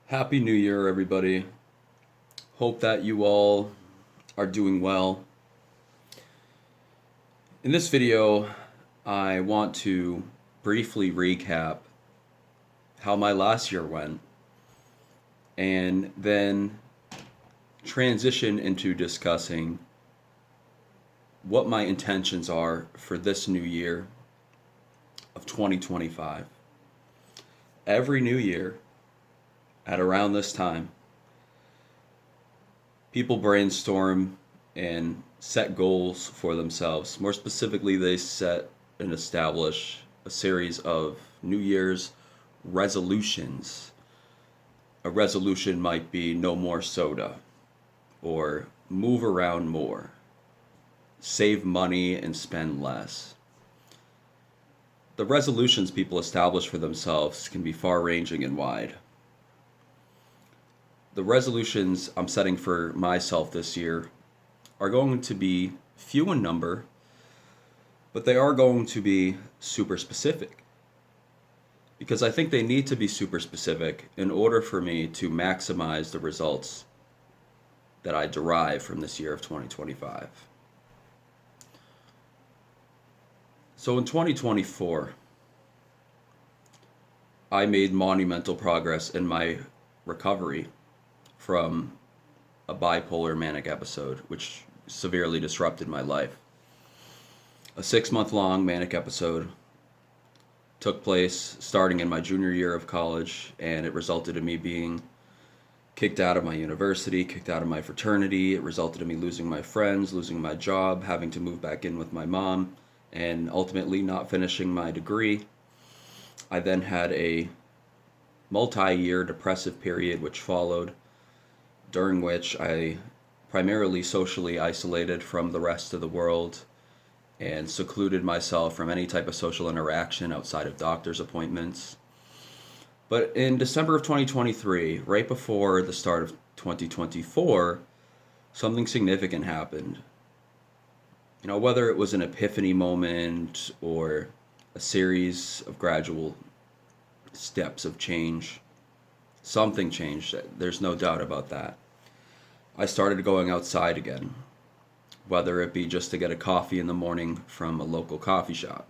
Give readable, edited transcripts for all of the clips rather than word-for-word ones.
Happy New Year, everybody. Hope that you all are doing well. In this video, I want to briefly recap how my last year went and then transition into discussing what my intentions are for this new year of 2025. Every new year, at around this time, people brainstorm and set goals for themselves. More specifically, they set and establish a series of New Year's resolutions. A resolution might be no more soda, or move around more, save money and spend less. The resolutions people establish for themselves can be far ranging and wide. The resolutions I'm setting for myself this year are going to be few in number, but they are going to be super specific. Because I think they need to be super specific in order for me to maximize the results that I derive from this year of 2025. So in 2024, I made monumental progress in my recovery from a bipolar manic episode, which severely disrupted my life. A 6-month long manic episode took place starting in my junior year of college, and it resulted in me being kicked out of my university, kicked out of my fraternity. It resulted in me losing my friends, losing my job, having to move back in with my mom, and ultimately not finishing my degree. I then had a multi-year depressive period which followed, during which I primarily socially isolated from the rest of the world and secluded myself from any type of social interaction outside of doctor's appointments. But in December of 2023, right before the start of 2024, something significant happened. Whether it was an epiphany moment or a series of gradual steps of change, something changed. There's no doubt about that. I started going outside again, whether it be just to get a coffee in the morning from a local coffee shop.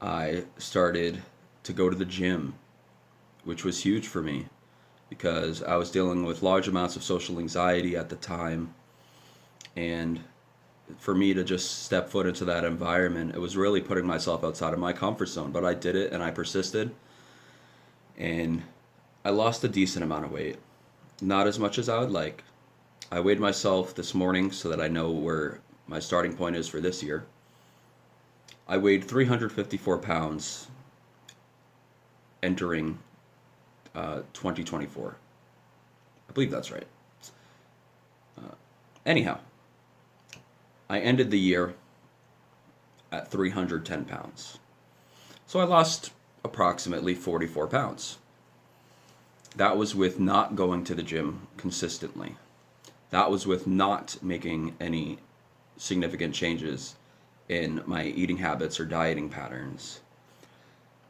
I started to go to the gym, which was huge for me because I was dealing with large amounts of social anxiety at the time. And for me to just step foot into that environment, it was really putting myself outside of my comfort zone. But I did it and I persisted. And I lost a decent amount of weight. Not as much as I would like. I weighed myself this morning so that I know where my starting point is for this year. I weighed 354 pounds entering 2024. I believe that's right. Anyhow, I ended the year at 310 pounds. So I lost approximately 44 pounds. That was with not going to the gym consistently. That was with not making any significant changes in my eating habits or dieting patterns.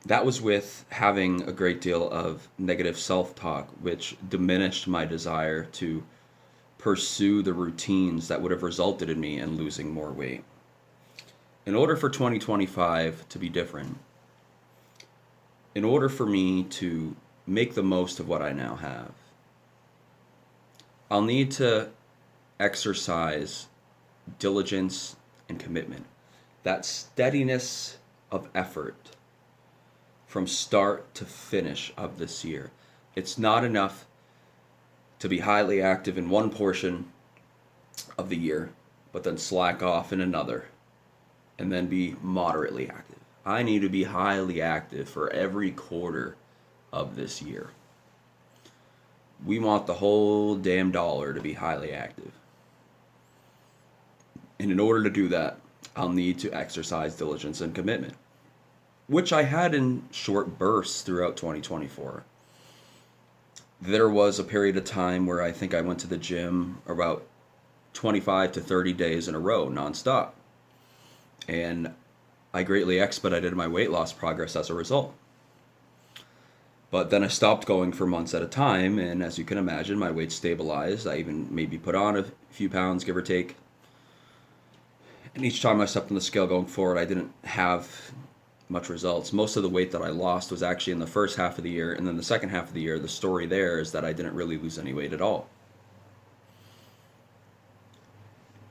That was with having a great deal of negative self-talk, which diminished my desire to pursue the routines that would have resulted in me in losing more weight. In order for 2025 to be different, in order for me to make the most of what I now have, I'll need to exercise diligence and commitment. That steadiness of effort from start to finish of this year. It's not enough to be highly active in one portion of the year, but then slack off in another, and then be moderately active. I need to be highly active for every quarter of this year. We want the whole damn dollar to be highly active. And in order to do that, I'll need to exercise diligence and commitment, which I had in short bursts throughout 2024. There was a period of time where I think I went to the gym about 25 to 30 days in a row, nonstop. And I greatly expedited my weight loss progress as a result. But then I stopped going for months at a time, and as you can imagine, my weight stabilized. I even maybe put on a few pounds, give or take. And each time I stepped on the scale going forward, I didn't have much results. Most of the weight that I lost was actually in the first half of the year, and then the second half of the year, the story there is that I didn't really lose any weight at all.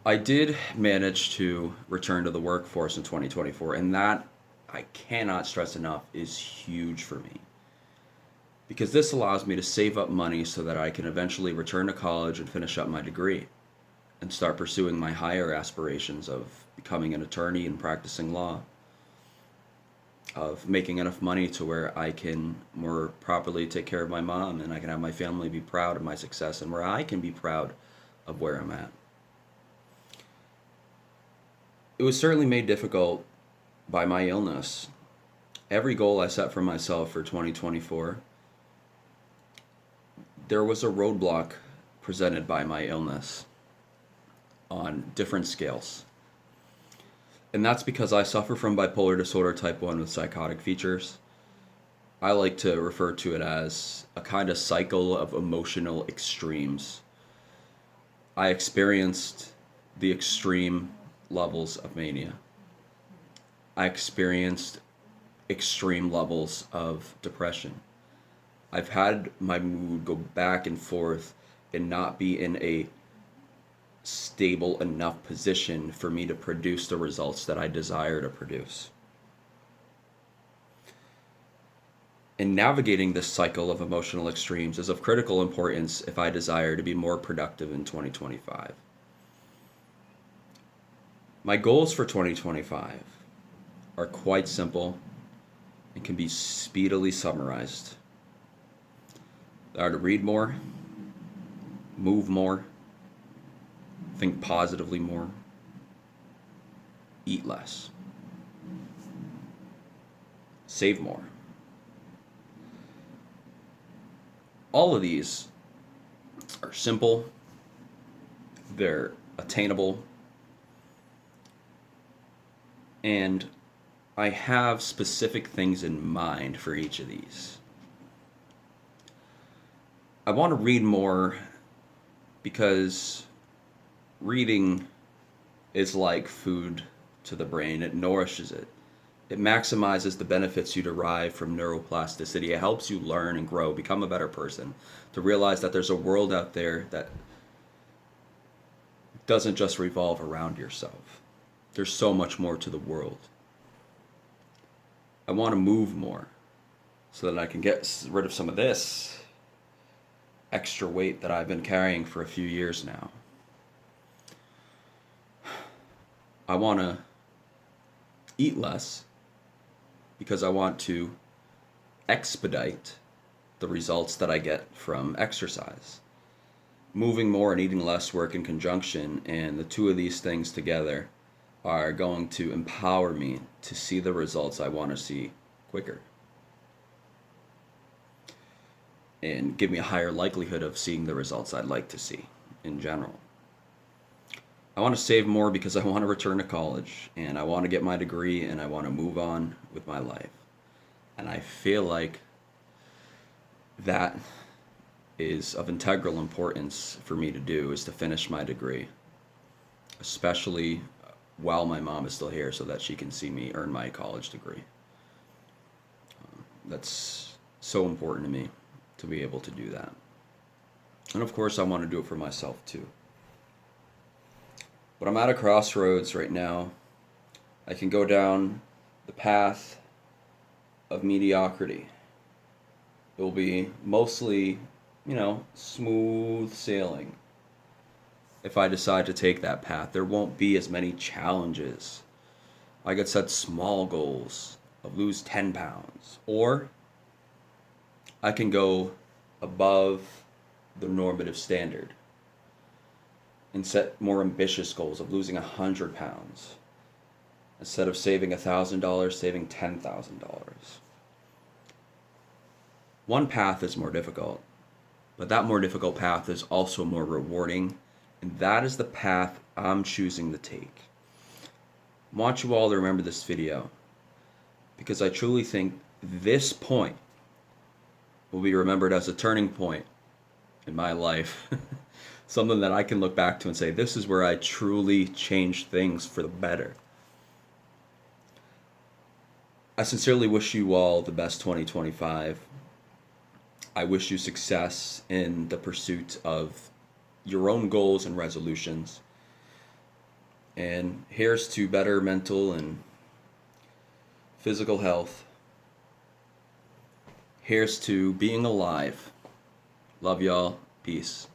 I did manage to return to the workforce in 2024, and that, I cannot stress enough, is huge for me. Because this allows me to save up money so that I can eventually return to college and finish up my degree and start pursuing my higher aspirations of becoming an attorney and practicing law, of making enough money to where I can more properly take care of my mom and I can have my family be proud of my success and where I can be proud of where I'm at. It was certainly made difficult by my illness. Every goal I set for myself for 2024, there was a roadblock presented by my illness on different scales. And that's because I suffer from bipolar disorder type 1 with psychotic features. I like to refer to it as a kind of cycle of emotional extremes. I experienced the extreme levels of mania. I experienced extreme levels of depression. I've had my mood go back and forth and not be in a stable enough position for me to produce the results that I desire to produce. And navigating this cycle of emotional extremes is of critical importance if I desire to be more productive in 2025. My goals for 2025 are quite simple and can be speedily summarized. They are to read more, move more, think positively more, eat less, save more. All of these are simple, they're attainable, and I have specific things in mind for each of these. I want to read more because reading is like food to the brain. It nourishes it. It maximizes the benefits you derive from neuroplasticity. It helps you learn and grow, become a better person, to realize that there's a world out there that doesn't just revolve around yourself. There's so much more to the world. I want to move more so that I can get rid of some of this extra weight that I've been carrying for a few years now. I want to eat less because I want to expedite the results that I get from exercise. Moving more and eating less work in conjunction, and the two of these things together are going to empower me to see the results I want to see quicker and give me a higher likelihood of seeing the results I'd like to see in general. I want to save more because I want to return to college and I want to get my degree and I want to move on with my life. And I feel like that is of integral importance for me to do, is to finish my degree, especially while my mom is still here so that she can see me earn my college degree. That's so important to me to be able to do that. And of course I want to do it for myself too. But I'm at a crossroads right now. I can go down the path of mediocrity. It will be mostly, smooth sailing. If I decide to take that path, there won't be as many challenges. I could set small goals of lose 10 pounds. Or I can go above the normative standard and set more ambitious goals of losing 100 pounds. Instead of saving $1,000, saving $10,000. One path is more difficult, but that more difficult path is also more rewarding, and that is the path I'm choosing to take. I want you all to remember this video, because I truly think this point will be remembered as a turning point in my life. Something that I can look back to and say, this is where I truly changed things for the better. I sincerely wish you all the best 2025. I wish you success in the pursuit of your own goals and resolutions. And here's to better mental and physical health. Here's to being alive. Love y'all. Peace.